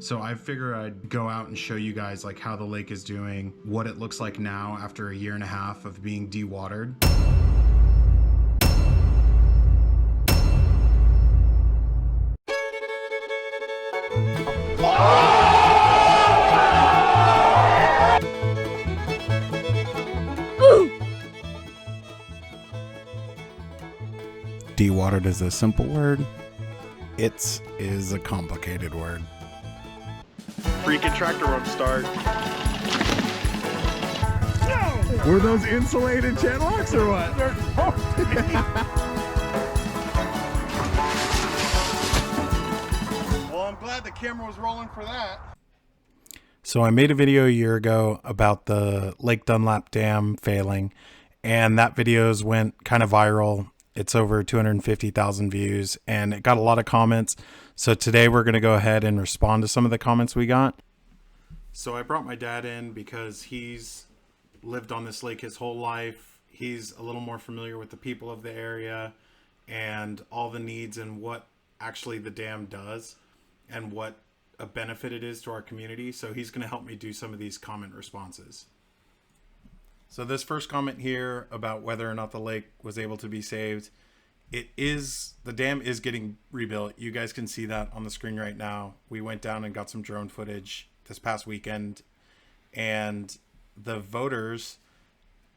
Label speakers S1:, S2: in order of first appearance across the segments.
S1: So I figure I'd go out and show you guys like how the lake is doing, what it looks like now after a year and a half of being dewatered. Dewatered is a simple word. It's is a complicated word.
S2: Freaking tractor won't start.
S3: Were those insulated channel locks or what?
S2: Well, I'm glad the camera was rolling for that.
S1: So I made a video a year ago about the Lake Dunlap Dam failing, and that videos went kind of viral. It's over 250,000 views, and it got a lot of comments. So today we're going to go ahead and respond to some of the comments we got. So I brought my dad in because he's lived on this lake his whole life. He's a little more familiar with the people of the area and all the needs and what actually the dam does and what a benefit it is to our community. So he's going to help me do some of these comment responses. So this first comment here about whether or not the lake was able to be saved, the dam is getting rebuilt. You guys can see that on the screen right now. We went down and got some drone footage this past weekend, and the voters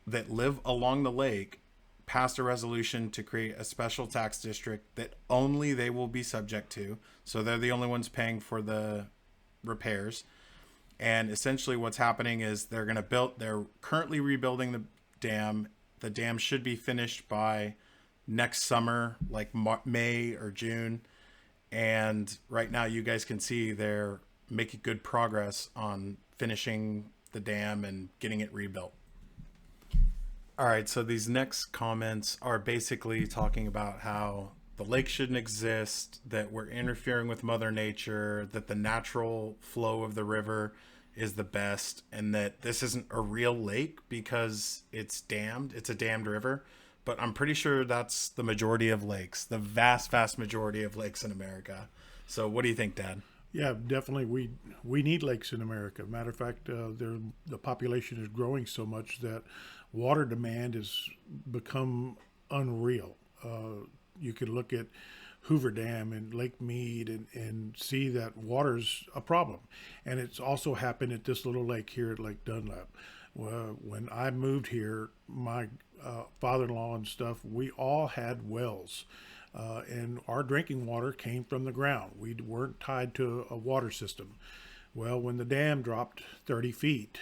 S1: that live along the lake passed a resolution to create a special tax district that only they will be subject to. So they're the only ones paying for the repairs. And essentially what's happening is they're currently rebuilding the dam. The dam should be finished by next summer, like May or June. And right now you guys can see they're making good progress on finishing the dam and getting it rebuilt. All right, so these next comments are basically talking about how the lake shouldn't exist, that we're interfering with Mother Nature, that the natural flow of the river is the best, and that this isn't a real lake because it's dammed. It's a dammed river. But I'm pretty sure that's the majority of lakes, the vast majority of lakes in America. So what do you think, Dad?
S3: Yeah, definitely. We need lakes in America. Matter of fact, the population is growing so much that water demand has become unreal. You can look at Hoover Dam and Lake Mead and see that water's a problem. And it's also happened at this little lake here at Lake Dunlap. When I moved here, my father-in-law and stuff, we all had wells. And our drinking water came from the ground. We weren't tied to a water system. Well, when the dam dropped 30 feet,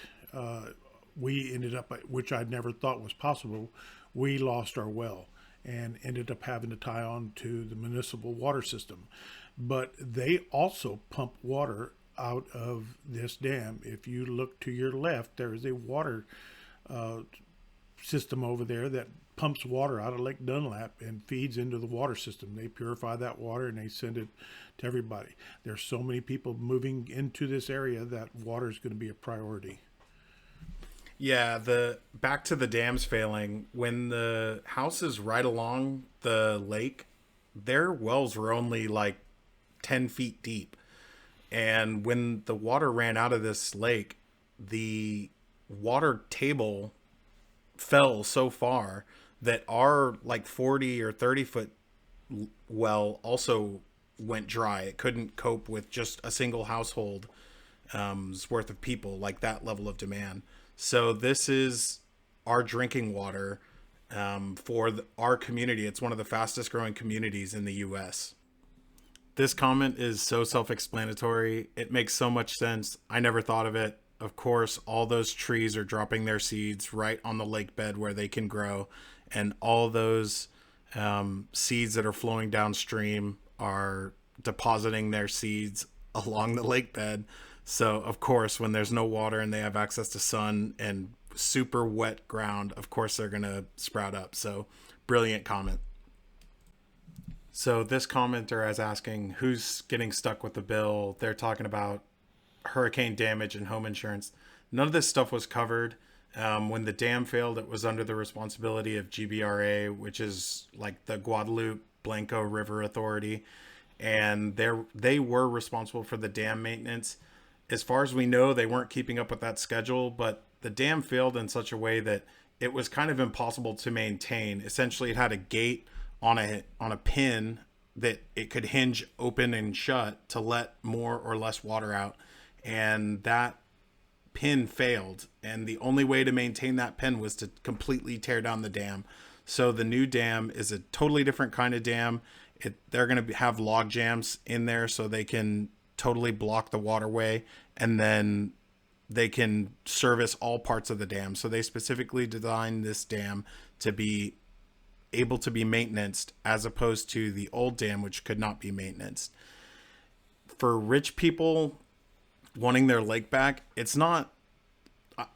S3: we ended up, which I'd never thought was possible, we lost our well and ended up having to tie on to the municipal water system. But they also pump water out of this dam. If you look to your left, there is a water system over there that pumps water out of Lake Dunlap and feeds into the water system. They purify that water and they send it to everybody. There's so many people moving into this area that water is going to be a priority.
S1: Yeah, back to the dams failing. When the houses right along the lake, their wells were only like 10 feet deep. And when the water ran out of this lake, the water table fell so far that our like 40 or 30 foot well also went dry. It couldn't cope with just a single household worth of people, like that level of demand. So this is our drinking water for our community. It's one of the fastest growing communities in the US. This comment is so self-explanatory. It makes so much sense. I never thought of it. Of course, all those trees are dropping their seeds right on the lake bed where they can grow. And all those seeds that are flowing downstream are depositing their seeds along the lake bed. So, of course, when there's no water and they have access to sun and super wet ground, of course, they're going to sprout up. So, brilliant comment. So this commenter is asking who's getting stuck with the bill. They're talking about hurricane damage and home insurance. None of this stuff was covered. When the dam failed, it was under the responsibility of GBRA, which is like the Guadalupe Blanco River Authority. and they were responsible for the dam maintenance. As far as we know, they weren't keeping up with that schedule, but the dam failed in such a way that it was kind of impossible to maintain. Essentially, it had a gate on a pin that it could hinge open and shut to let more or less water out, and that pin failed, and the only way to maintain that pin was to completely tear down the dam. So the new dam is a totally different kind of dam. They're going to have log jams in there so they can totally block the waterway, and then they can service all parts of the dam. So they specifically designed this dam to be able to be maintained, as opposed to the old dam, which could not be maintained. For rich people wanting their lake back, it's not,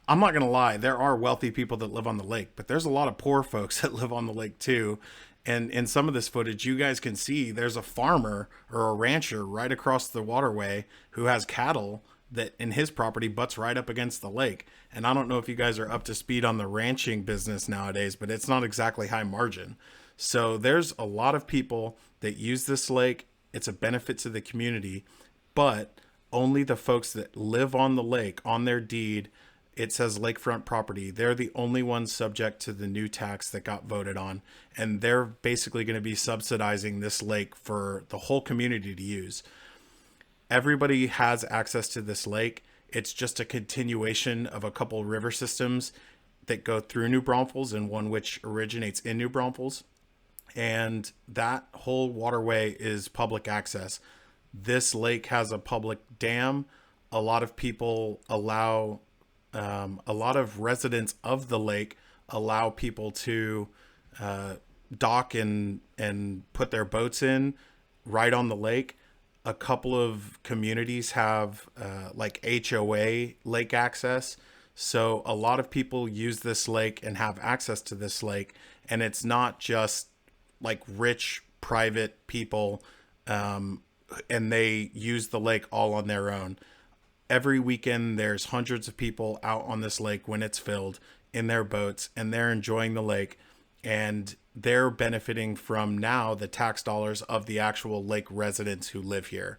S1: I'm not going to lie, there are wealthy people that live on the lake, but there's a lot of poor folks that live on the lake too. And in some of this footage, you guys can see there's a farmer or a rancher right across the waterway who has cattle that in his property butts right up against the lake. And I don't know if you guys are up to speed on the ranching business nowadays, but it's not exactly high margin. So there's a lot of people that use this lake. It's a benefit to the community, but only the folks that live on the lake, on their deed, it says lakefront property, they're the only ones subject to the new tax that got voted on. And they're basically going to be subsidizing this lake for the whole community to use. Everybody has access to this lake. It's just a continuation of a couple river systems that go through New Braunfels, and one which originates in New Braunfels. And that whole waterway is public access. This lake has a public dam. A lot of people allow, a lot of residents of the lake allow people to dock and put their boats in right on the lake. A couple of communities have like HOA lake access. So a lot of people use this lake and have access to this lake. And it's not just like rich private people and they use the lake all on their own. Every weekend, there's hundreds of people out on this lake when it's filled in their boats, and they're enjoying the lake. And they're benefiting from now the tax dollars of the actual lake residents who live here,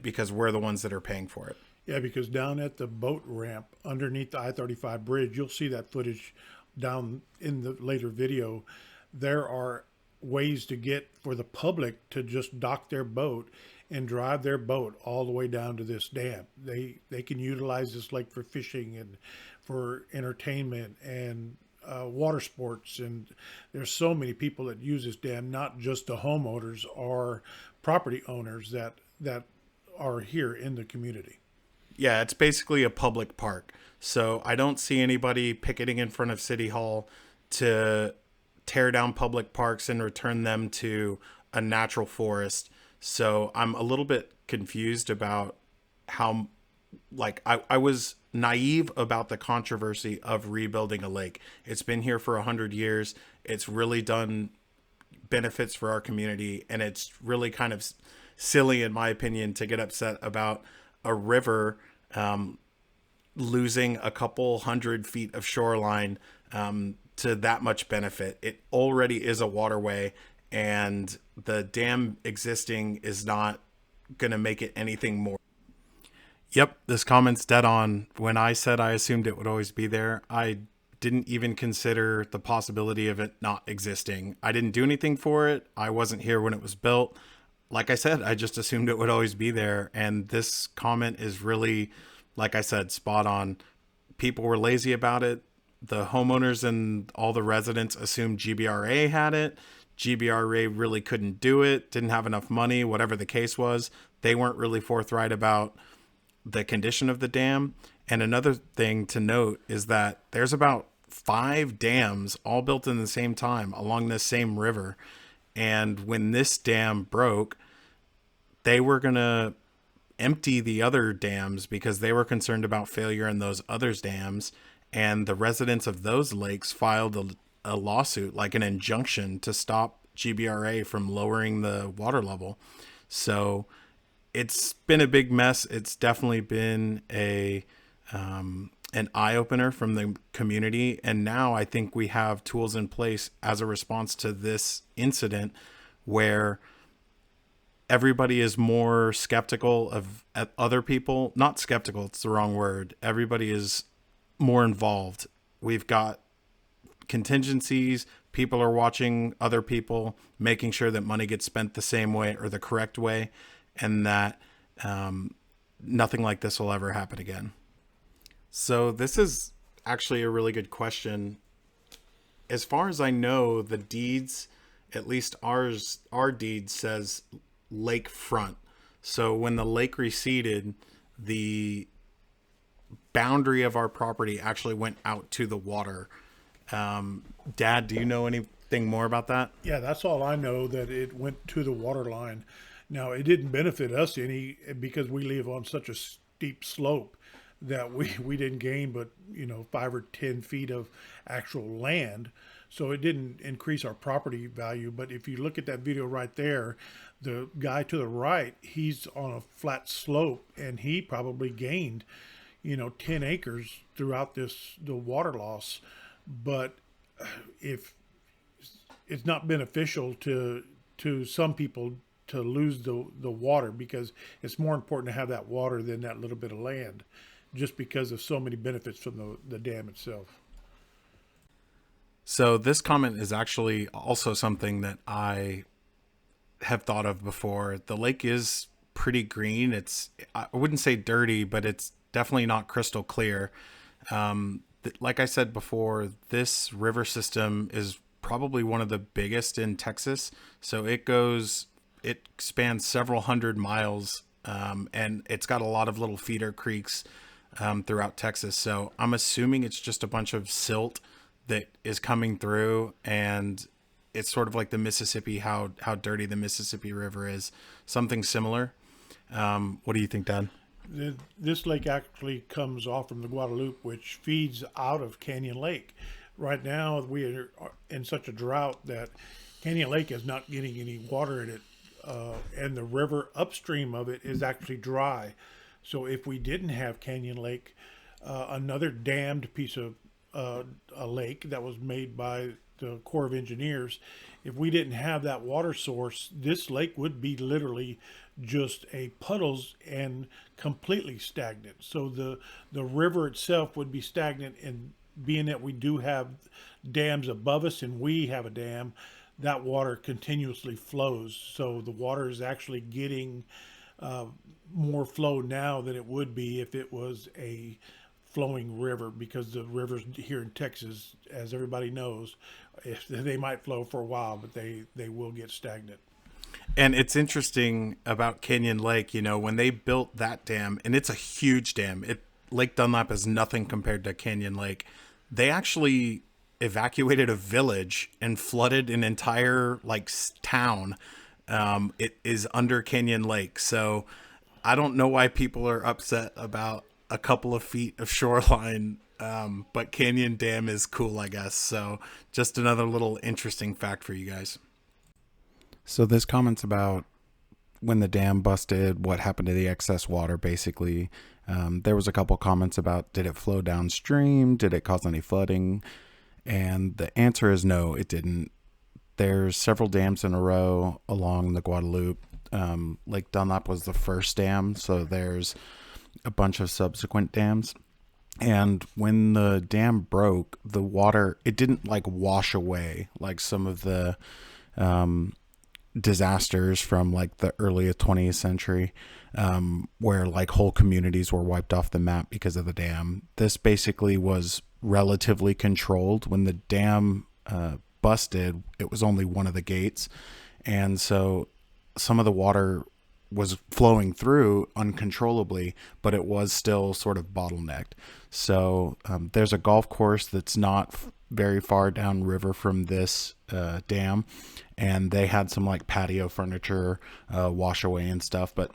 S1: because we're the ones that are paying for it.
S3: Yeah, because down at the boat ramp underneath the I-35 bridge, you'll see that footage down in the later video. There are ways to get for the public to just dock their boat and drive their boat all the way down to this dam. They can utilize this lake for fishing and for entertainment and water sports, and there's so many people that use this dam, not just the homeowners or property owners that are here in the community.
S1: Yeah, it's basically a public park. So I don't see anybody picketing in front of City Hall to tear down public parks and return them to a natural forest. So I'm a little bit confused about how, like, I was naive about the controversy of rebuilding a lake. It's been here for 100 years. It's really done benefits for our community. And it's really kind of silly, in my opinion, to get upset about a river losing a couple 100 feet of shoreline to that much benefit. It already is a waterway, and the dam existing is not going to make it anything more. Yep, this comment's dead on. When I said I assumed it would always be there, I didn't even consider the possibility of it not existing. I didn't do anything for it. I wasn't here when it was built. Like I said, I just assumed it would always be there. And this comment is really, like I said, spot on. People were lazy about it. The homeowners and all the residents assumed GBRA had it. GBRA really couldn't do it, didn't have enough money, whatever the case was. They weren't really forthright about the condition of the dam. And another thing to note is that there's about 5 dams all built in the same time along this same river. And when this dam broke, they were going to empty the other dams because they were concerned about failure in those other dams. And the residents of those lakes filed a lawsuit, like an injunction, to stop GBRA from lowering the water level. So it's been a big mess. It's definitely been an eye-opener from the community. And now I think we have tools in place as a response to this incident where everybody is more skeptical of other people. Not skeptical, it's the wrong word. Everybody is more involved. We've got contingencies. People are watching other people, making sure that money gets spent the same way or the correct way, and that nothing like this will ever happen again. So this is actually a really good question. As far as I know, the deeds, at least our deed says lakefront. So when the lake receded, the boundary of our property actually went out to the water. Dad, do you know anything more about that?
S3: Yeah, that's all I know, that it went to the water line. Now, it didn't benefit us any because we live on such a steep slope that we didn't gain but, 5 or 10 feet of actual land. So it didn't increase our property value. But if you look at that video right there, the guy to the right, he's on a flat slope and he probably gained, 10 acres throughout the water loss. But if it's not beneficial to some people to lose the water, because it's more important to have that water than that little bit of land, just because of so many benefits from the dam itself.
S1: So this comment is actually also something that I have thought of before. The lake is pretty green. I wouldn't say dirty, but it's definitely not crystal clear. Like I said before, this river system is probably one of the biggest in Texas. So it spans several hundred miles, and it's got a lot of little feeder creeks throughout Texas. So I'm assuming it's just a bunch of silt that is coming through, and it's sort of like the Mississippi, how dirty the Mississippi River is. Something similar. What do you think, Dad?
S3: This lake actually comes off from the Guadalupe, which feeds out of Canyon Lake. Right now, we are in such a drought that Canyon Lake is not getting any water in it, and the river upstream of it is actually dry. So if we didn't have Canyon Lake, another dammed piece of a lake that was made by the Corps of Engineers, if we didn't have that water source, this lake would be literally just a puddles and completely stagnant. So the river itself would be stagnant, and being that we do have dams above us and we have a dam, that water continuously flows. So the water is actually getting more flow now than it would be if it was a flowing river, because the rivers here in Texas, as everybody knows, they might flow for a while, but they will get stagnant.
S1: And it's interesting about Canyon Lake, when they built that dam, and it's a huge dam. Lake Dunlap is nothing compared to Canyon Lake. They actually evacuated a village and flooded an entire town. It is under Canyon Lake. So I don't know why people are upset about a couple of feet of shoreline, but Canyon Dam is cool, I guess. So just another little interesting fact for you guys. So this comment's about when the dam busted, what happened to the excess water, basically. There was a couple comments about, did it flow downstream? Did it cause any flooding? And the answer is no, it didn't. There's several dams in a row along the Guadalupe. Lake Dunlap was the first dam, so there's a bunch of subsequent dams. And when the dam broke, the water, it didn't wash away like some of the disasters from the early 20th century, where whole communities were wiped off the map because of the dam. This basically was relatively controlled. When the dam busted, it was only one of the gates, and so some of the water was flowing through uncontrollably, but it was still sort of bottlenecked. So there's a golf course that's not very far downriver from this dam, and they had some patio furniture wash away and stuff, but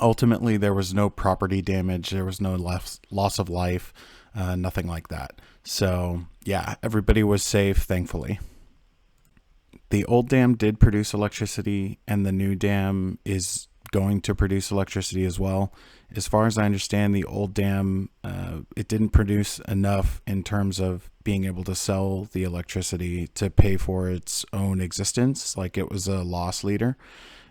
S1: ultimately there was no property damage, there was no loss of life, nothing like that. So yeah, everybody was safe, thankfully. The old dam did produce electricity, and the new dam is going to produce electricity as well. As far as I understand, the old dam, it didn't produce enough in terms of being able to sell the electricity to pay for its own existence. It was a loss leader.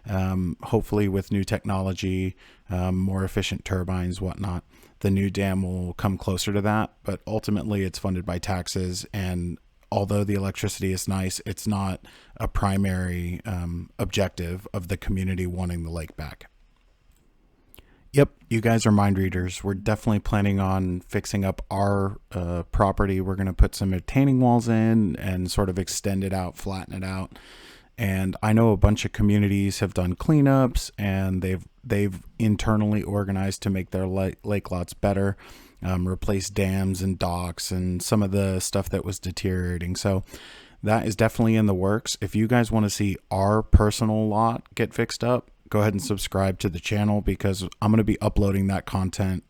S1: Hopefully with new technology, more efficient turbines, whatnot, the new dam will come closer to that. But ultimately it's funded by taxes, and although the electricity is nice, it's not a primary objective of the community wanting the lake back. Yep, you guys are mind readers. We're definitely planning on fixing up our property. We're going to put some retaining walls in and sort of extend it out, flatten it out. And I know a bunch of communities have done cleanups, and they've internally organized to make their lake lots better, replace dams and docks and some of the stuff that was deteriorating. So that is definitely in the works. If you guys want to see our personal lot get fixed up, go ahead and subscribe to the channel, because I'm going to be uploading that content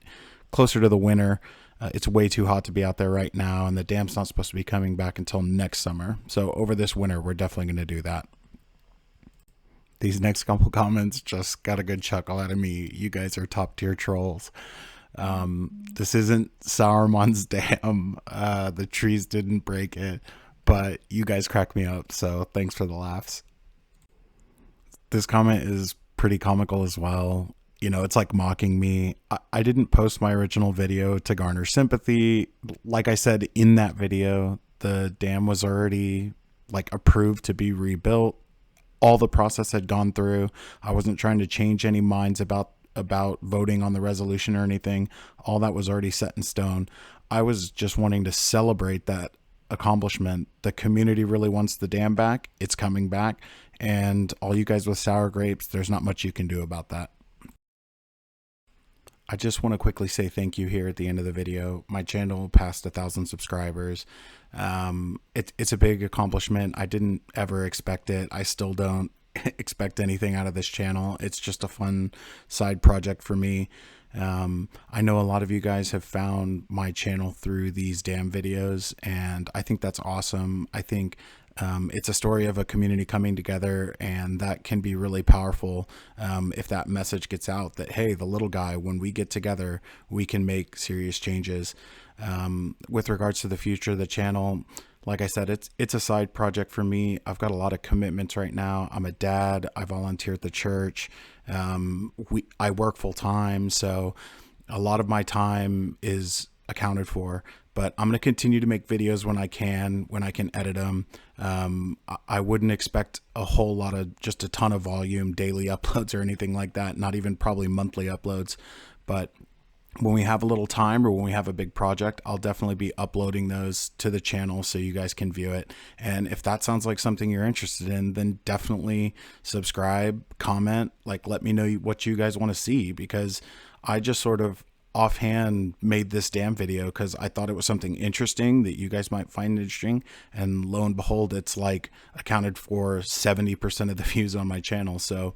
S1: closer to the winter. It's way too hot to be out there right now, and the dam's not supposed to be coming back until next summer. So over this winter, we're definitely going to do that. These next couple comments just got a good chuckle out of me. You guys are top tier trolls. This isn't Sauron's dam. The trees didn't break it, but you guys crack me up. So thanks for the laughs. This comment is pretty comical as well. You know, it's like mocking me. I didn't post my original video to garner sympathy. Like I said in that video, the dam was already like approved to be rebuilt. All the process had gone through. I wasn't trying to change any minds about voting on the resolution or anything. All that was already set in stone. I was just wanting to celebrate that accomplishment. The community really wants the dam back. It's coming back. And all you guys with sour grapes, there's not much you can do about that. I just want to quickly say thank you here at the end of the video. My channel passed 1,000 subscribers. It's a big accomplishment. I didn't ever expect it. I still don't expect anything out of this channel. It's just a fun side project for me. I know a lot of you guys have found my channel through these dam videos, and I think that's awesome. I think it's a story of a community coming together, and that can be really powerful if that message gets out that, hey, the little guy, when we get together, we can make serious changes. With regards to the future of the channel, like I said, it's a side project for me. I've got a lot of commitments right now. I'm a dad. I volunteer at the church. I work full time, so a lot of my time is accounted for. But I'm going to continue to make videos when I can edit them. I wouldn't expect a whole lot of, just a ton of volume, daily uploads or anything like that. Not even probably monthly uploads. But when we have a little time, or when we have a big project, I'll definitely be uploading those to the channel so you guys can view it. And if that sounds like something you're interested in, then definitely subscribe, comment, like let me know what you guys want to see, because I just sort of offhand made this damn video because I thought it was something interesting that you guys might find interesting, and lo and behold, it's like accounted for 70% of the views on my channel. So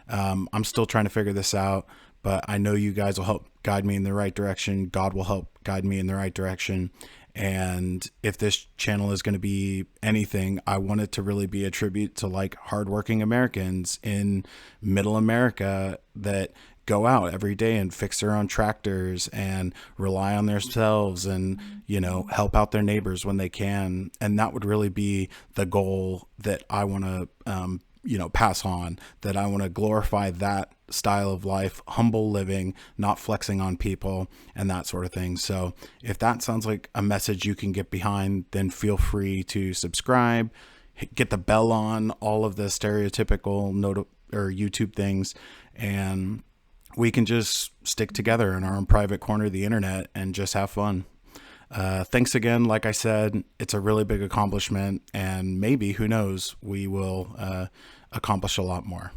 S1: I'm still trying to figure this out, but I know you guys will help guide me in the right direction. God will help guide me in the right direction. And if this channel is going to be anything, I want it to really be a tribute to like hardworking Americans in middle America that go out every day and fix their own tractors and rely on themselves, and, you know, help out their neighbors when they can. And that would really be the goal that I want to, you know, pass on, that I want to glorify that style of life, humble living, not flexing on people and that sort of thing. So if that sounds like a message you can get behind, then feel free to subscribe, get the bell on, all of the stereotypical YouTube things, and we can just stick together in our own private corner of the internet and just have fun. Thanks again. Like I said, it's a really big accomplishment, and maybe, who knows, we will accomplish a lot more.